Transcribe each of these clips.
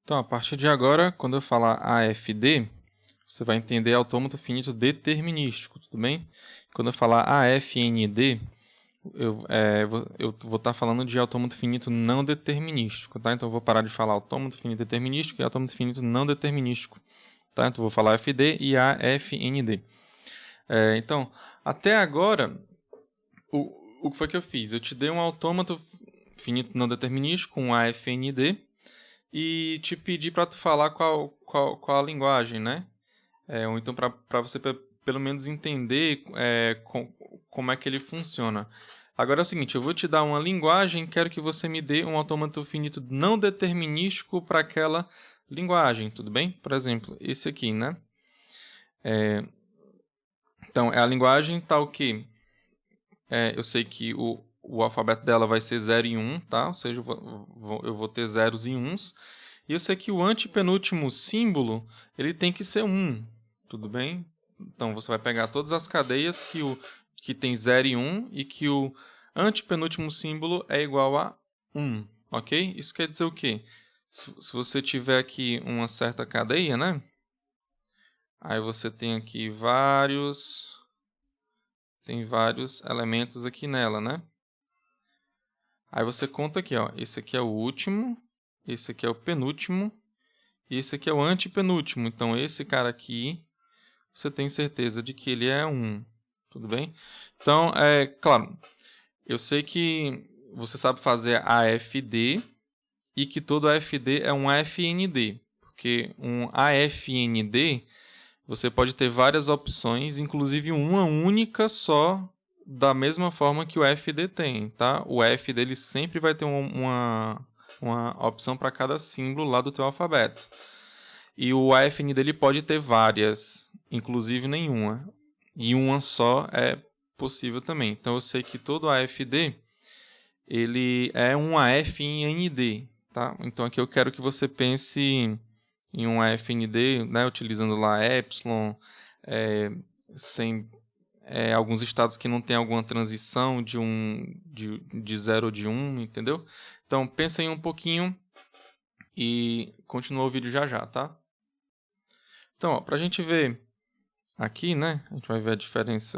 Então, a partir de agora, quando eu falar AFD, você vai entender autômato finito determinístico, tudo bem? Quando eu falar AFND, eu vou estar falando de autômato finito não determinístico, tá? Então, eu vou parar de falar autômato finito determinístico e autômato finito não determinístico, tá? Então, eu vou falar AFD e AFND. Então, até agora, o que foi que eu fiz? Eu te dei um autômato finito não determinístico, um AFND, e te pedi para tu falar qual a linguagem, né? Ou então para você pelo menos entender como é que ele funciona. Agora é o seguinte, eu vou te dar uma linguagem, quero que você me dê um autômato finito não determinístico para aquela linguagem, tudo bem? Por exemplo, esse aqui, né? Então, a linguagem tá o quê? Eu sei que o alfabeto dela vai ser 0 e 1, tá? Ou seja, eu vou ter zeros e uns. E eu sei que o antepenúltimo símbolo, ele tem que ser 1, tudo bem? Então, você vai pegar todas as cadeias que tem 0 e 1 e que o antepenúltimo símbolo é igual a 1, ok? Isso quer dizer o quê? Se você tiver aqui uma certa cadeia, né? Aí você tem aqui vários elementos aqui nela, né? Aí você conta aqui, ó, esse aqui é o último, esse aqui é o penúltimo e esse aqui é o antepenúltimo. Então, esse cara aqui, você tem certeza de que ele é 1, tudo bem? Então, claro, eu sei que você sabe fazer AFD e que todo AFD é um AFND, porque um AFND você pode ter várias opções, inclusive uma única só, da mesma forma que o FD tem, tá? O F dele sempre vai ter uma opção para cada símbolo lá do teu alfabeto. E o AFN dele pode ter várias, inclusive nenhuma. E uma só é possível também. Então eu sei que todo AFD ele é um AFND, tá? Então aqui eu quero que você pense em um AFND, né, utilizando lá epsilon, sem alguns estados que não tem alguma transição de 0 ou de 1, entendeu? Então, pensa em um pouquinho e continua o vídeo já já, tá? Então, para a gente ver aqui, né, a gente vai ver a diferença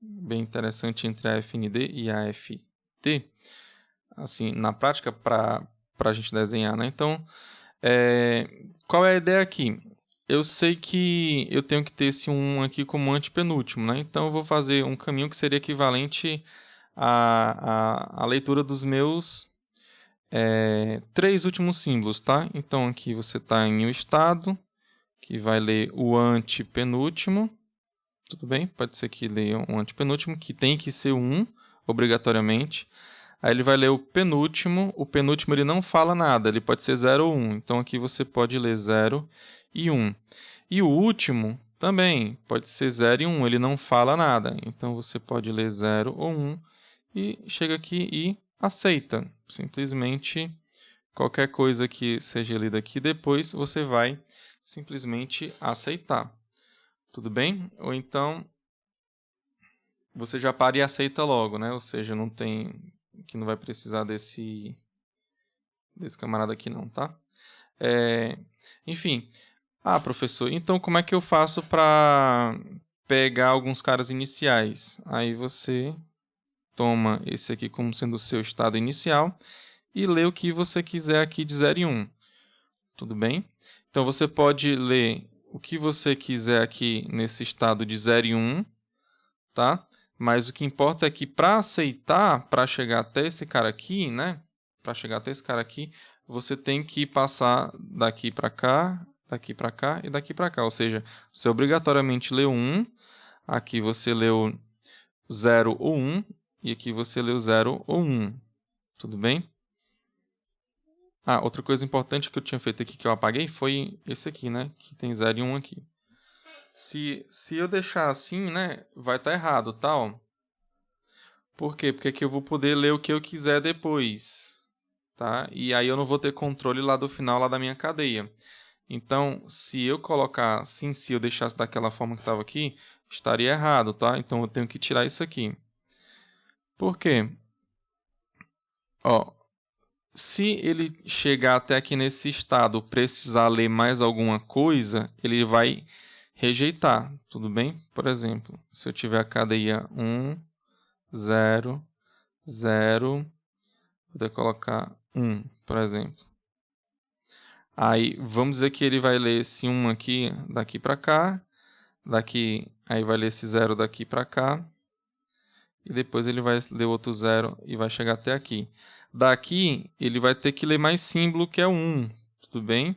bem interessante entre a AFND e a AFT, assim, na prática, para a gente desenhar, né? Então, qual é a ideia aqui? Eu sei que eu tenho que ter esse 1 aqui como antepenúltimo, né? Então, eu vou fazer um caminho que seria equivalente à leitura dos meus 3 últimos símbolos, tá? Então, aqui você está em um estado, que vai ler o antepenúltimo, tudo bem? Pode ser que leia um antepenúltimo, que tem que ser 1, obrigatoriamente. Aí ele vai ler o penúltimo ele não fala nada, ele pode ser 0 ou 1. Então aqui você pode ler 0 e 1. E o último também pode ser 0 e 1, ele não fala nada. Então você pode ler 0 ou 1 e chega aqui e aceita. Simplesmente qualquer coisa que seja lida aqui depois, você vai simplesmente aceitar. Tudo bem? Ou então você já para e aceita logo, né? Ou seja, não vai precisar desse camarada aqui não, tá? Enfim. Professor, então como é que eu faço para pegar alguns caras iniciais? Aí você toma esse aqui como sendo o seu estado inicial e lê o que você quiser aqui de 0 e 1. Tudo bem? Então você pode ler o que você quiser aqui nesse estado de 0 e 1, tá? Mas o que importa é que para aceitar, para chegar até esse cara aqui, né? Para chegar até esse cara aqui, você tem que passar daqui para cá e daqui para cá. Ou seja, você obrigatoriamente leu 1, aqui você leu 0 ou 1, e aqui você leu 0 ou 1. Tudo bem? Outra coisa importante que eu tinha feito aqui que eu apaguei foi esse aqui, né? Que tem 0 e 1 aqui. Se eu deixar assim, né, vai estar errado, tá? Ó. Por quê? Porque aqui eu vou poder ler o que eu quiser depois, tá? E aí eu não vou ter controle lá do final lá da minha cadeia. Então, se eu colocar assim, se eu deixasse daquela forma que estava aqui, estaria errado, tá? Então eu tenho que tirar isso aqui. Por quê? Ó, se ele chegar até aqui nesse estado, precisar ler mais alguma coisa, ele vai rejeitar, tudo bem? Por exemplo, se eu tiver a cadeia 1, 0, 0, vou poder colocar 1, por exemplo. Aí, vamos dizer que ele vai ler esse 1 aqui, daqui para cá, daqui, aí vai ler esse 0 daqui para cá, e depois ele vai ler outro 0 e vai chegar até aqui. Daqui, ele vai ter que ler mais símbolo, que é o 1, tudo bem?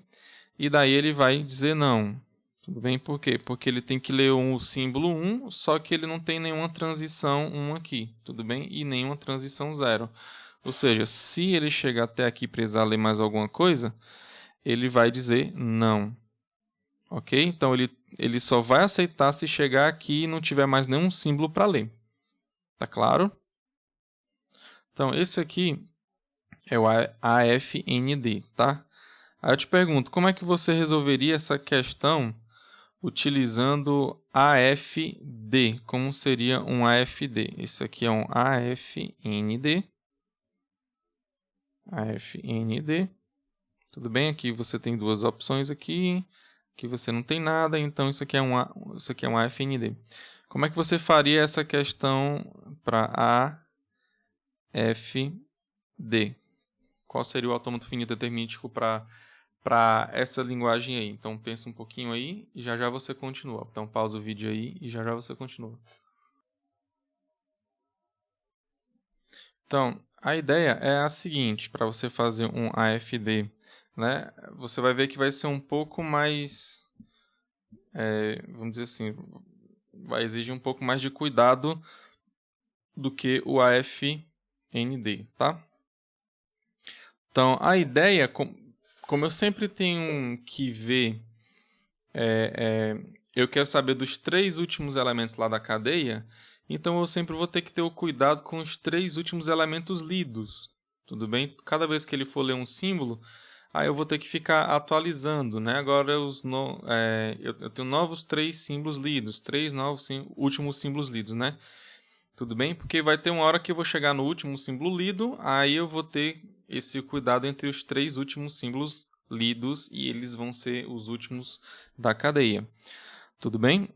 E daí ele vai dizer não. Tudo bem? Por quê? Porque ele tem que ler o símbolo 1, só que ele não tem nenhuma transição 1 aqui, tudo bem? E nenhuma transição 0. Ou seja, se ele chegar até aqui e precisar ler mais alguma coisa, ele vai dizer não. Ok? Então, ele só vai aceitar se chegar aqui e não tiver mais nenhum símbolo para ler. Tá claro? Então, esse aqui é o AFND, tá? Aí eu te pergunto, como é que você resolveria essa questão utilizando AFD? Como seria um AFD? Esse aqui é um AFND. AFND. Tudo bem? Aqui você tem duas opções aqui. Aqui você não tem nada, então isso aqui é um AFND. Como é que você faria essa questão para AFD? Qual seria o autômato finito determinístico para essa linguagem aí? Então, pensa um pouquinho aí e já já você continua. Então, pausa o vídeo aí e já já você continua. Então, a ideia é a seguinte, para você fazer um AFD, né? Você vai ver que vai ser um pouco mais, vamos dizer assim, vai exigir um pouco mais de cuidado do que o AFND, tá? Então, a ideia, como eu sempre tenho que ver, eu quero saber dos 3 últimos elementos lá da cadeia, então eu sempre vou ter que ter o cuidado com os 3 últimos elementos lidos, tudo bem? Cada vez que ele for ler um símbolo, aí eu vou ter que ficar atualizando, né? Agora eu tenho novos 3 símbolos lidos, 3 novos últimos símbolos lidos, né? Tudo bem? Porque vai ter uma hora que eu vou chegar no último símbolo lido, aí eu vou ter esse cuidado entre os 3 últimos símbolos lidos e eles vão ser os últimos da cadeia. Tudo bem?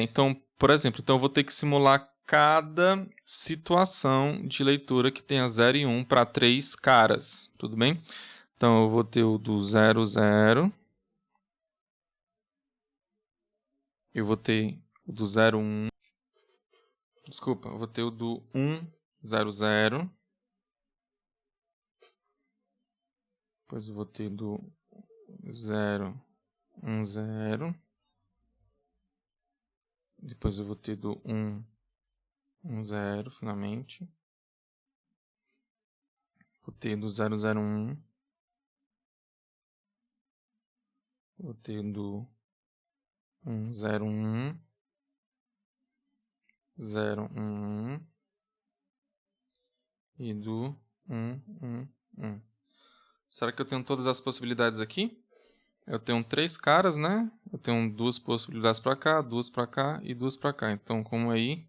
Então, por exemplo, eu vou ter que simular cada situação de leitura que tenha 0 e 1 para 3 caras. Tudo bem? Então, eu vou ter o do 0, 0. Eu vou ter o do 0, 1. Desculpa, eu vou ter o do 1, 0, 0. Depois eu vou ter do 0, 1, 0. Depois eu vou ter do 1, 1, 0, finalmente. Vou ter do 0, 0, 1. Vou ter do 1, 0, 1. 0, 1. E do 1, 1, 1. Será que eu tenho todas as possibilidades aqui? Eu tenho 3 caras, né? Eu tenho 2 possibilidades para cá, 2 para cá e 2 para cá. Então, como aí,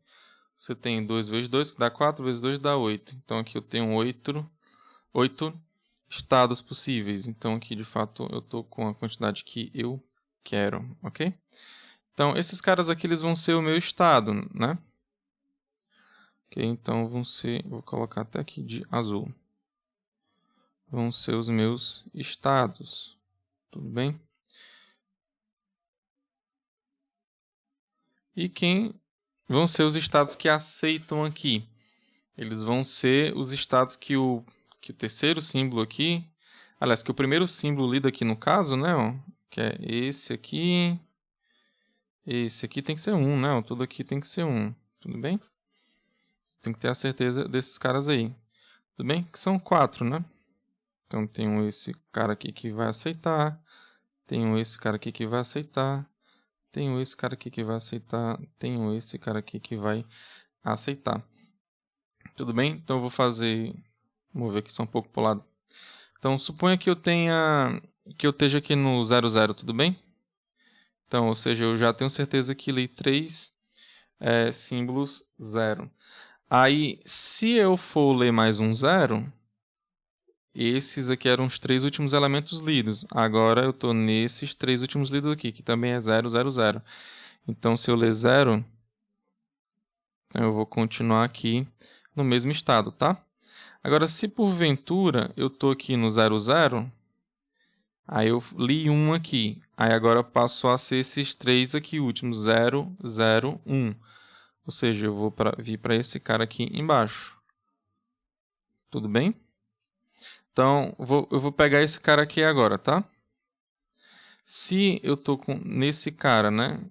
você tem 2 vezes 2, que dá 4, vezes 2 dá 8. Então, aqui eu tenho 8 estados possíveis. Então, aqui, de fato, eu estou com a quantidade que eu quero, ok? Então, esses caras aqui, eles vão ser o meu estado, né? Ok, então, vão ser... Vou colocar até aqui de azul. Vão ser os meus estados. Tudo bem? E quem vão ser os estados que aceitam aqui? Eles vão ser os estados que o terceiro símbolo aqui... Aliás, que o primeiro símbolo lido aqui no caso, né? Ó, que é esse aqui... Esse aqui tem que ser 1, né? Tudo aqui tem que ser 1. Tudo bem? Tem que ter a certeza desses caras aí. Tudo bem? Que são 4, né? Então, tenho esse cara aqui que vai aceitar. Tenho esse cara aqui que vai aceitar. Tenho esse cara aqui que vai aceitar. Tenho esse cara aqui que vai aceitar. Tudo bem? Então, eu vou fazer... Vou ver aqui só um pouco para o lado. Então, suponha que eu esteja aqui no 0, 0, tudo bem? Então, ou seja, eu já tenho certeza que li 3 símbolos 0. Aí, se eu for ler mais um 0, esses aqui eram os 3 últimos elementos lidos. Agora eu estou nesses 3 últimos lidos aqui, que também é 0, 0, 0. Então, se eu ler 0, eu vou continuar aqui no mesmo estado, tá? Agora, se porventura eu estou aqui no 0, 0, aí eu li 1 aqui. Aí agora passou a ser esses 3 aqui últimos, 0, 0, 1. Ou seja, eu vou vir para esse cara aqui embaixo. Tudo bem? Então, eu vou pegar esse cara aqui agora, tá? Se eu estou nesse cara, né?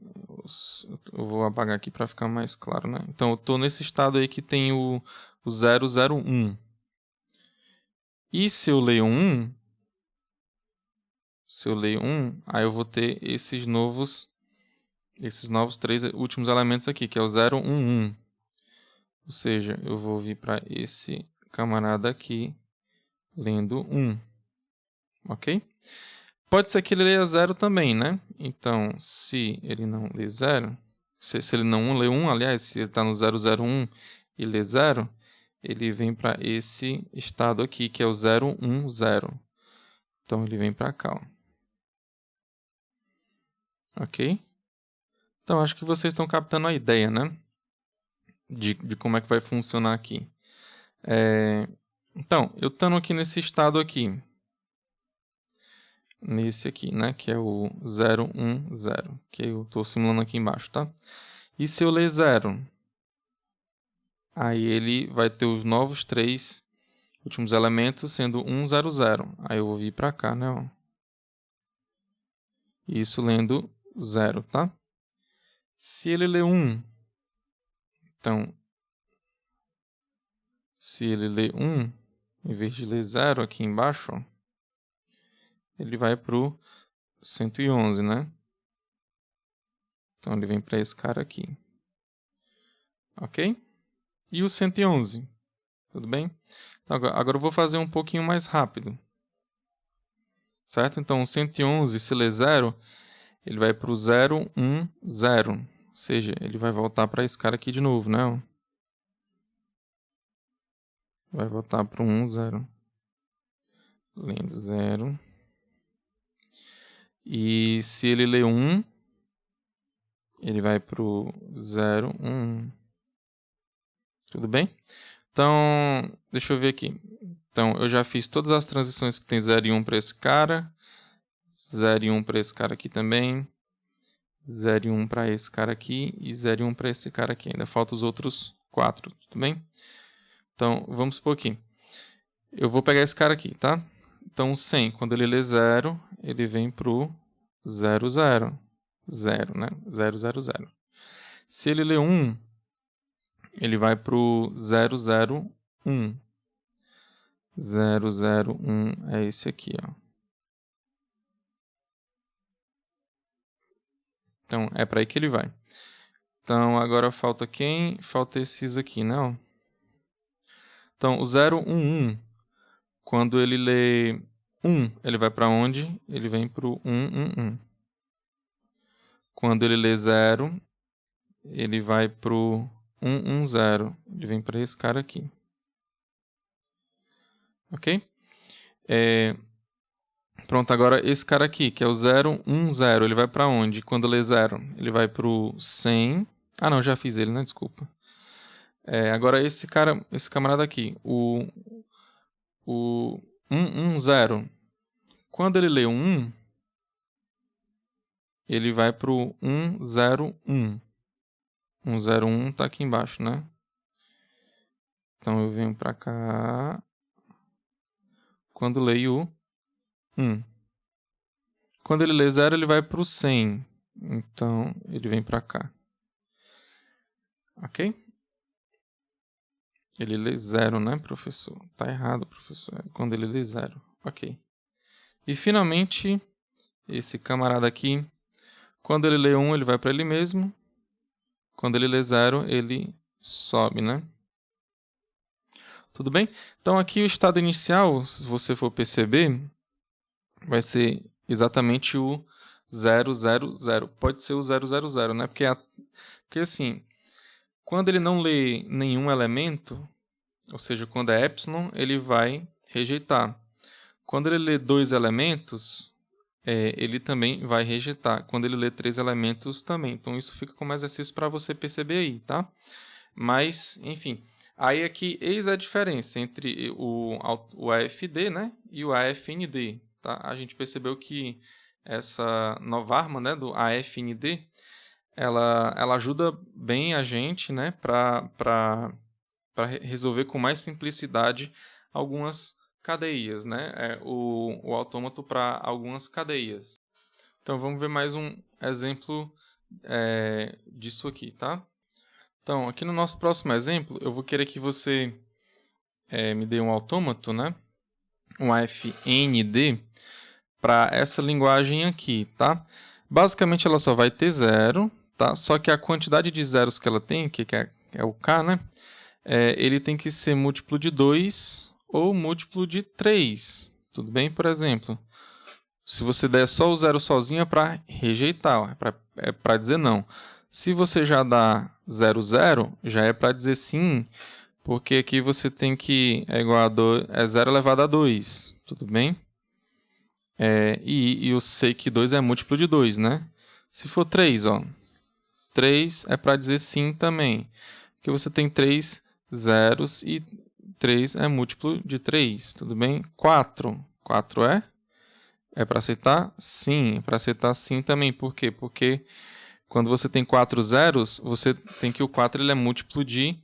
Eu vou apagar aqui para ficar mais claro, né? Então, eu estou nesse estado aí que tem o 0, 0, 1. E se eu leio 1, aí eu vou ter esses novos 3 últimos elementos aqui, que é o 0, 1, 1. Ou seja, eu vou vir para esse camarada aqui, lendo 1. Ok? Pode ser que ele leia 0 também, né? Então, se ele não lê 0, se ele não lê 1, aliás, se ele está no 0, 0, 1 e lê 0, ele vem para esse estado aqui, que é o 0, 1, 0. Então, ele vem para cá. Ó. Ok? Então, acho que vocês estão captando a ideia, né? De como é que vai funcionar aqui. Então, eu estando aqui nesse estado aqui, nesse aqui, né, que é o 0, 1, 0, que eu estou simulando aqui embaixo, tá? E se eu ler 0, aí ele vai ter os novos 3 últimos elementos sendo 1, 0, 0. Aí eu vou vir para cá, né? Ó. Isso lendo 0, tá? Se ele ler 1, então, se ele ler 1, em vez de ler 0 aqui embaixo, ó, ele vai para o 111, né? Então, ele vem para esse cara aqui. Ok? E o 111? Tudo bem? Então, agora eu vou fazer um pouquinho mais rápido. Certo? Então, o 111, se ler 0, ele vai para o 0, 1, 0. Ou seja, ele vai voltar para esse cara aqui de novo, né? Vai voltar para o 1, 0. Lendo 0. E se ele ler 1, ele vai para o 0, 1. Tudo bem? Então, deixa eu ver aqui. Então, eu já fiz todas as transições que tem 0 e 1 para esse cara. 0 e 1 para esse cara aqui também. 0 e 1 para esse cara aqui. E 0 e 1 para esse cara aqui. Ainda faltam os outros 4. Tudo bem? Então, vamos supor aqui. Eu vou pegar esse cara aqui, tá? Então, 100, quando ele lê 0, ele vem para o 0, 0. 0, né? 0, 0, 0. Se ele lê 1, ele vai para o 0, 0, 1. 0, 0, 1 é esse aqui, ó. Então, é para aí que ele vai. Então, agora falta quem? Falta esses aqui, né? Ó. Então, o 0, 1, 1. Quando ele lê 1, ele vai para onde? Ele vem para o 1, 1, 1. Quando ele lê 0, ele vai para o 1, 1, 0. Ele vem para esse cara aqui. Ok? Pronto, agora esse cara aqui, que é o 0, 1, 0, ele vai para onde? Quando lê 0, ele vai para o 100. Ah, não, já fiz ele, né? Desculpa. Agora esse camarada aqui, o 1, 1, 0. Quando ele lê 1, ele vai para o 1, 0, 1. 1, 0, 1 está aqui embaixo, né? Então eu venho para cá. Quando leio 1. Quando ele lê 0, ele vai para o 100. Então ele vem para cá. Ok? Ele lê 0, né, professor? Tá errado, professor. Quando ele lê 0. Ok. E finalmente, esse camarada aqui, quando ele lê 1, ele vai para ele mesmo. Quando ele lê 0, ele sobe, né? Tudo bem? Então, aqui o estado inicial, se você for perceber, vai ser exatamente o 0, 0, 0. Pode ser o 0, 0, 0, né? Porque assim, quando ele não lê nenhum elemento, ou seja, quando é epsilon, ele vai rejeitar. quando ele lê 2 elementos, ele também vai rejeitar. Quando ele lê 3 elementos, também. Então, isso fica como exercício para você perceber aí, tá? Mas, enfim, aí aqui, eis a diferença entre o AFD, né, e o AFND. Tá? A gente percebeu que essa nova arma, né, do AFND, ela ajuda bem a gente, né, para resolver com mais simplicidade algumas cadeias, né, o autômato para algumas cadeias. Então, vamos ver mais um exemplo disso aqui, tá? Então, aqui no nosso próximo exemplo, eu vou querer que você me dê um autômato, né? Um AFND, para essa linguagem aqui, tá? Basicamente, ela só vai ter 0, tá? Só que a quantidade de zeros que ela tem, que é o K, né? Ele tem que ser múltiplo de 2 ou múltiplo de 3. Tudo bem? Por exemplo, se você der só o 0 sozinho, é para rejeitar, é para dizer não. Se você já dá 0, 0, já é para dizer sim, porque aqui você tem que é igual a 0 elevado a 2, tudo bem? E eu sei que 2 é múltiplo de 2, né? Se for 3, 3 é para dizer sim também, porque você tem 3 zeros e 3 é múltiplo de 3, tudo bem? 4 é para aceitar? Sim, é para aceitar sim também. Por quê? Porque quando você tem 4 zeros, você tem que o 4 ele é múltiplo de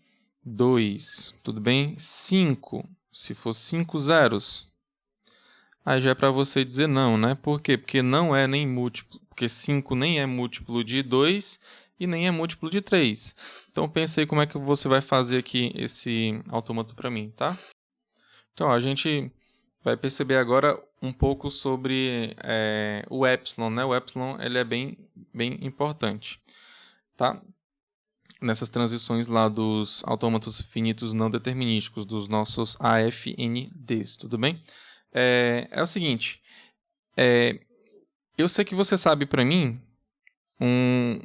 2. Tudo bem? 5. Se for 5 zeros, aí já é para você dizer não, né? Por quê? Porque não é nem múltiplo. Porque 5 nem é múltiplo de 2 e nem é múltiplo de 3. Então, pense aí como é que você vai fazer aqui esse autômato para mim, tá? Então, a gente vai perceber agora um pouco sobre o epsilon, né? O epsilon ele é bem importante, tá? Nessas transições lá dos autômatos finitos não determinísticos, dos nossos AFNDs, tudo bem? É o seguinte, eu sei que você sabe para mim um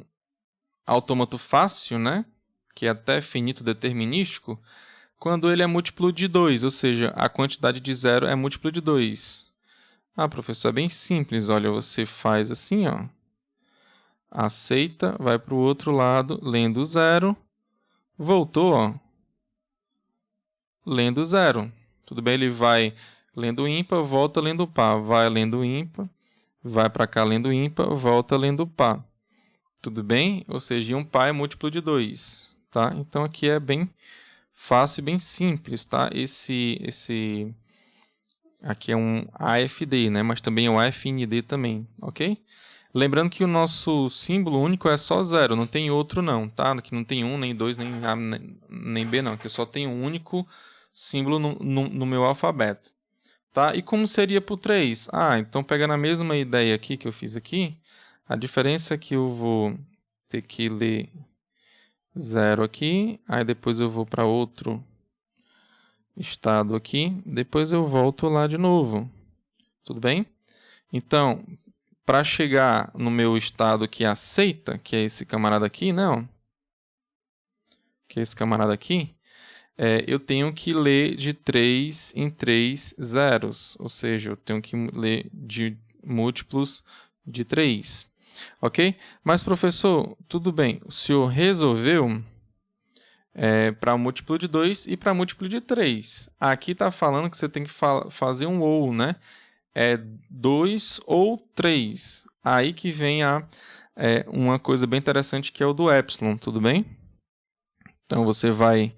autômato fácil, né? Que é até finito determinístico, quando ele é múltiplo de 2, ou seja, a quantidade de 0 é múltiplo de 2. Ah, professor, é bem simples. Olha, você faz assim, ó. Aceita, vai para o outro lado, lendo 0. Voltou, ó. Lendo 0. Tudo bem? Ele vai lendo ímpar, volta lendo par. Vai lendo ímpar, vai para cá lendo ímpar, volta lendo par. Tudo bem? Ou seja, um par é múltiplo de 2. Tá? Então, aqui é bem fácil e bem simples, tá? Esse aqui é um AFD, né? Mas também é um AFND também, ok? Lembrando que o nosso símbolo único é só 0, não tem outro não, tá? Aqui não tem 1, nem 2, nem A, nem B não. Aqui só tem um único símbolo no meu alfabeto, tá? E como seria para o 3? Ah, então pegando a mesma ideia aqui que eu fiz aqui, a diferença é que eu vou ter que ler 0 aqui, aí depois eu vou para outro estado aqui, depois eu volto lá de novo. Tudo bem? Então, para chegar no meu estado que aceita, que é esse camarada aqui, não. Que é esse camarada aqui, eu tenho que ler de 3 em 3 zeros, ou seja, eu tenho que ler de múltiplos de 3. Ok? Mas, professor, tudo bem, o senhor resolveu para múltiplo de 2 e para múltiplo de 3. Aqui está falando que você tem que fazer um ou, né? 2 ou 3. Aí que vem uma coisa bem interessante que é o do epsilon, tudo bem? Então, você vai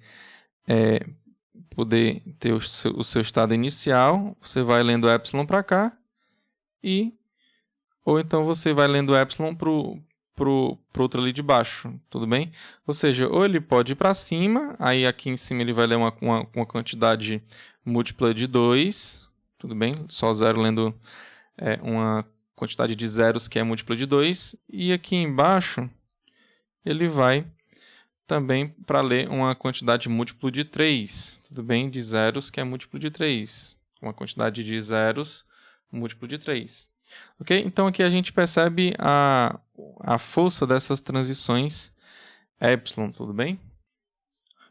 poder ter o seu estado inicial, você vai lendo epsilon para cá, ou então você vai lendo epsilon pro outro ali de baixo, tudo bem? Ou seja, ou ele pode ir para cima, aí aqui em cima ele vai ler uma quantidade múltipla de 2, tudo bem? Só 0 lendo uma quantidade de zeros que é múltipla de 2, e aqui embaixo ele vai também para ler uma quantidade múltiplo de 3, tudo bem? De zeros que é múltiplo de 3, uma quantidade de zeros múltiplo de 3. Ok? Então, aqui a gente percebe a força dessas transições epsilon, tudo bem?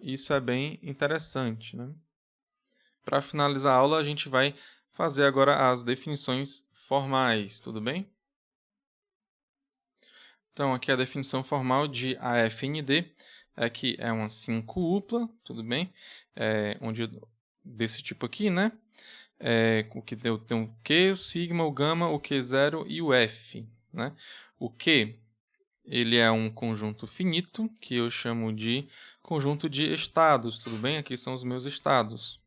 Isso é bem interessante, né? Para finalizar a aula, a gente vai fazer agora as definições formais, tudo bem? Então, aqui a definição formal de AFND é que é uma 5-upla, tudo bem? Desse tipo aqui, né? O que tem o Q, o sigma, o gama, o Q0 e o F, né? O Q, ele é um conjunto finito, que eu chamo de conjunto de estados, tudo bem? Aqui são os meus estados.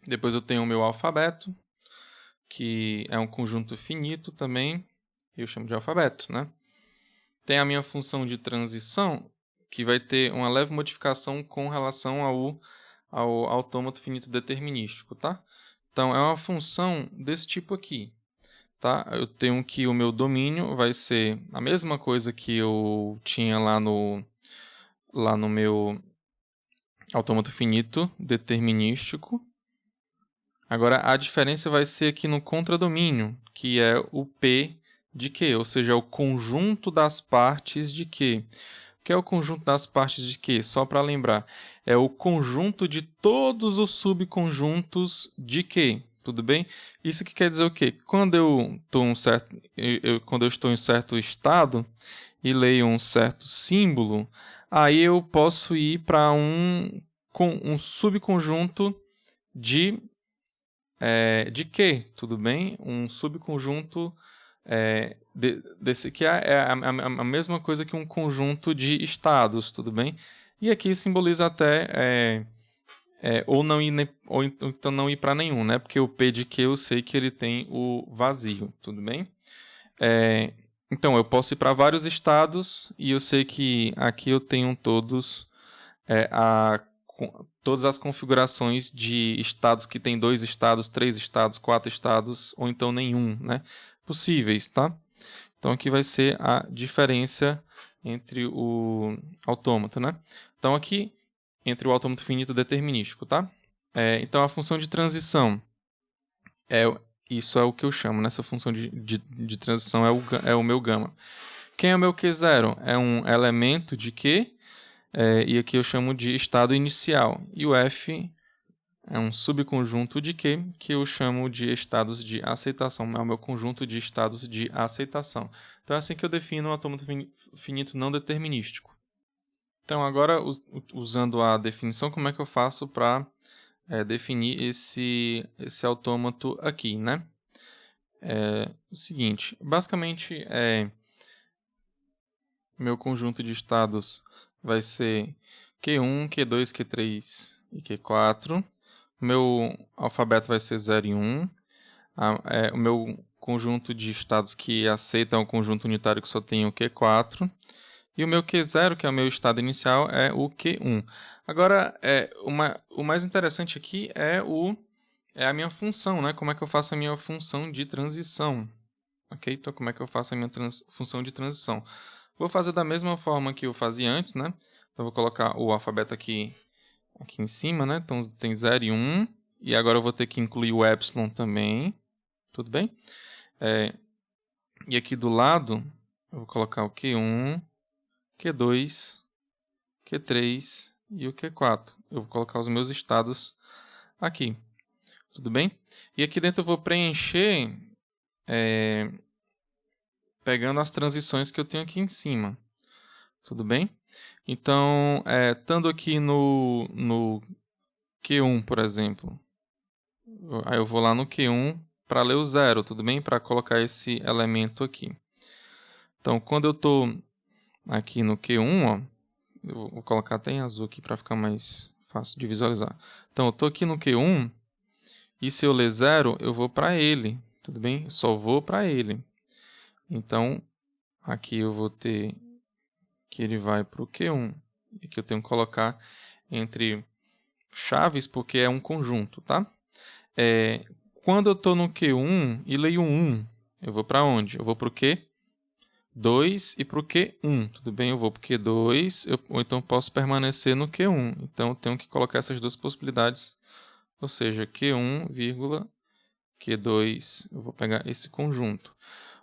Depois eu tenho o meu alfabeto, que é um conjunto finito também, eu chamo de alfabeto, né? Tem a minha função de transição, que vai ter uma leve modificação com relação ao autômato finito determinístico, tá? Então, é uma função desse tipo aqui, tá? Eu tenho que o meu domínio vai ser a mesma coisa que eu tinha lá no meu autômato finito determinístico. Agora, a diferença vai ser aqui no contradomínio, que é o P de Q, ou seja, é o conjunto das partes de Q. O que é o conjunto das partes de Q? Só para lembrar, é o conjunto de todos os subconjuntos de Q, tudo bem? Isso que quer dizer o quê? Quando eu estou em certo estado e leio um certo símbolo, aí eu posso ir para um subconjunto de Q, tudo bem? Um subconjunto desse que é a mesma coisa que um conjunto de estados, tudo bem? E aqui simboliza até ou não ir ou então não ir para nenhum, né? Porque o P de Q eu sei que ele tem o vazio, tudo bem? Então eu posso ir para vários estados e eu sei que aqui eu tenho todas as configurações de estados que tem 2 estados, 3 estados, 4 estados, ou então nenhum, né? Possíveis, tá? Então, aqui vai ser a diferença entre o autômato, né? Então, aqui, entre o autômato finito determinístico, tá? Então, a função de transição, isso é o que eu chamo, nessa função de transição é o meu gama. Quem é o meu Q0? É um elemento de Q, e aqui eu chamo de estado inicial. E o F é um subconjunto de Q, que eu chamo de estados de aceitação. É o meu conjunto de estados de aceitação. Então é assim que eu defino o autômato finito não determinístico. Então agora, usando a definição, como é que eu faço para definir esse autômato aqui, né? O seguinte, basicamente, meu conjunto de estados vai ser Q1, Q2, Q3 e Q4. O meu alfabeto vai ser 0 e 1. O meu conjunto de estados que aceita é um conjunto unitário que só tem o Q4. E o meu Q0, que é o meu estado inicial, é o Q1. Agora, o mais interessante aqui é a minha função, né? Como é que eu faço a minha função de transição? Ok? Então, como é que eu faço a minha função de transição? Vou fazer da mesma forma que eu fazia antes, né? Então, vou colocar o alfabeto aqui em cima, né? Então, tem 0 e 1. E agora eu vou ter que incluir o epsilon também. Tudo bem? E aqui do lado, eu vou colocar o Q1, Q2, Q3 e o Q4. Eu vou colocar os meus estados aqui. Tudo bem? E aqui dentro eu vou preencher pegando as transições que eu tenho aqui em cima. Tudo bem? Então, estando aqui no Q1, por exemplo, aí eu vou lá no Q1 para ler o 0, tudo bem? Para colocar esse elemento aqui. Então, quando eu estou aqui no Q1, ó, eu vou colocar até em azul aqui para ficar mais fácil de visualizar. Então, eu estou aqui no Q1 e se eu ler 0, eu vou para ele, tudo bem? Eu só vou para ele. Então, aqui eu vou ter que ele vai para o Q1 e que eu tenho que colocar entre chaves porque é um conjunto, tá? Quando eu estou no Q1 e leio 1, eu vou para onde? Eu vou para o Q2 e para o Q1, tudo bem? Eu vou para o Q2, ou então posso permanecer no Q1. Então, eu tenho que colocar essas duas possibilidades, ou seja, Q1, Q2, eu vou pegar esse conjunto.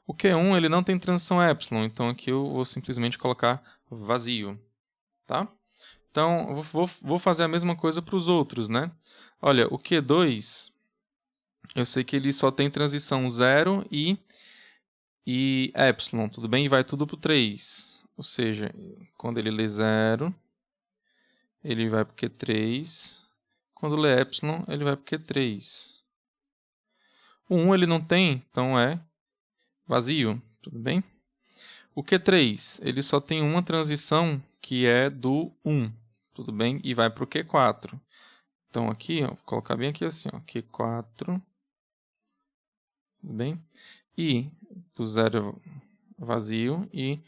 O Q1 ele não tem transição epsilon, então aqui eu vou simplesmente colocar vazio, tá? Então, eu vou fazer a mesma coisa para os outros, né? Olha, o Q2, eu sei que ele só tem transição 0 e epsilon, tudo bem? E vai tudo para o 3. Ou seja, quando ele lê 0, ele vai para o Q3. Quando lê epsilon, ele vai para o Q3. O 1 ele não tem, então é vazio, tudo bem? O Q3, ele só tem uma transição que é do 1, tudo bem? E vai para o Q4. Então aqui, ó, vou colocar bem aqui assim, ó, Q4, tudo bem? E do 0 é vazio e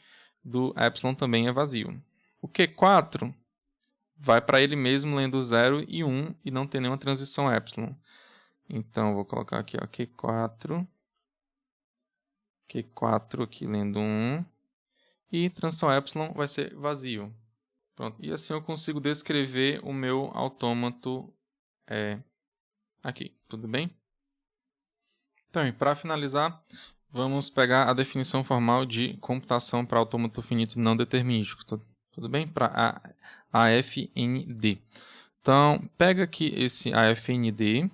do epsilon também é vazio. O Q4 vai para ele mesmo lendo 0 e 1 e não tem nenhuma transição epsilon. Então, vou colocar aqui, ó, Q4 aqui lendo 1 e transição epsilon vai ser vazio. Pronto. E assim eu consigo descrever o meu autômato aqui, tudo bem? Então, e para finalizar, vamos pegar a definição formal de computação para autômato finito não determinístico, tudo bem? Para AFND. Então, pega aqui esse AFND,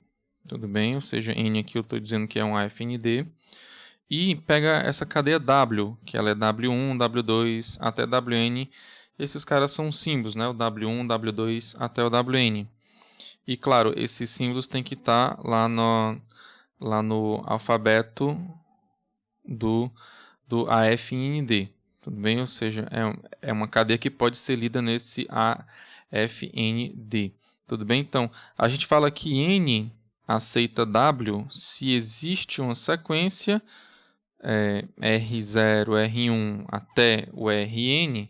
tudo bem? Ou seja, N aqui eu estou dizendo que é um AFND. E pega essa cadeia W, que ela é W1, W2 até Wn. Esses caras são símbolos, né? O W1, W2 até o Wn. E, claro, esses símbolos têm que estar lá no alfabeto do AFND. Tudo bem? Ou seja, é uma cadeia que pode ser lida nesse AFND. Tudo bem? Então, a gente fala que N aceita W se existe uma sequência R0, R1 até o Rn,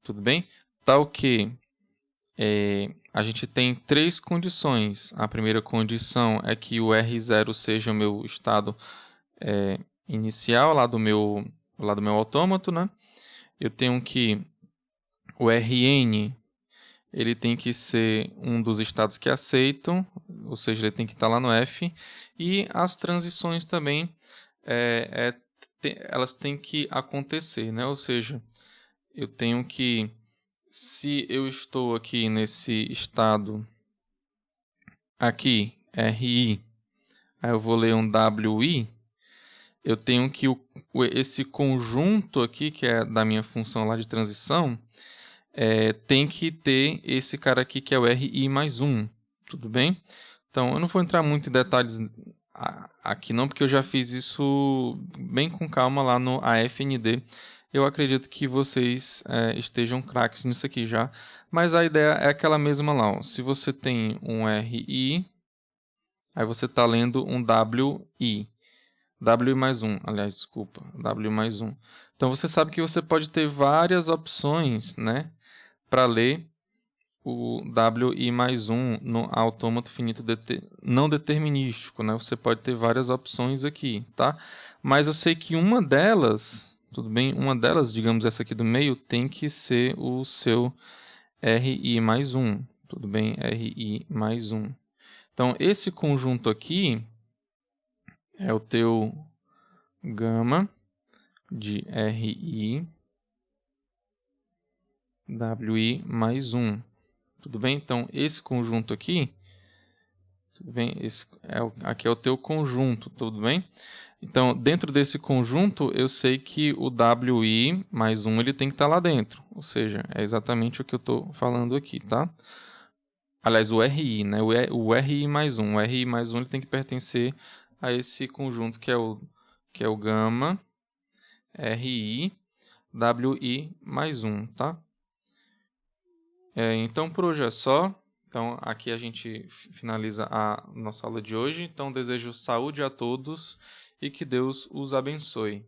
tudo bem? Tal que a gente tem 3 condições. A primeira condição é que o R0 seja o meu estado inicial lá do meu autômato, né? Eu tenho que o Rn ele tem que ser um dos estados que aceitam, ou seja, ele tem que estar lá no F. E as transições também, elas têm que acontecer, né? Ou seja, eu tenho que, se eu estou aqui nesse estado aqui, RI, aí eu vou ler um WI, eu tenho que esse conjunto aqui, que é da minha função lá de transição, tem que ter esse cara aqui que é o RI mais 1, tudo bem? Então, eu não vou entrar muito em detalhes aqui não, porque eu já fiz isso bem com calma lá no AFND. Eu acredito que vocês estejam craques nisso aqui já, mas a ideia é aquela mesma lá. Ó. Se você tem um RI, aí você está lendo um WI. W mais 1, aliás, desculpa, W mais 1. Então, você sabe que você pode ter várias opções, né, para ler o WI mais 1 no autômato finito não determinístico, né? Você pode ter várias opções aqui, tá? Mas eu sei que uma delas, tudo bem? Uma delas, digamos essa aqui do meio, tem que ser o seu RI mais 1, tudo bem? RI mais 1. Então, esse conjunto aqui é o teu gama de RI WI mais 1. Tudo bem? Então, esse conjunto aqui, tudo bem? Aqui é o teu conjunto, tudo bem? Então, dentro desse conjunto, eu sei que o WI mais 1 ele tem que estar lá dentro. Ou seja, é exatamente o que eu estou falando aqui, tá? Aliás, o RI, né? O RI mais 1. O RI mais 1 ele tem que pertencer a esse conjunto que é o gama RI WI mais 1, tá? Então, por hoje é só. Então, aqui a gente finaliza a nossa aula de hoje. Então, desejo saúde a todos e que Deus os abençoe.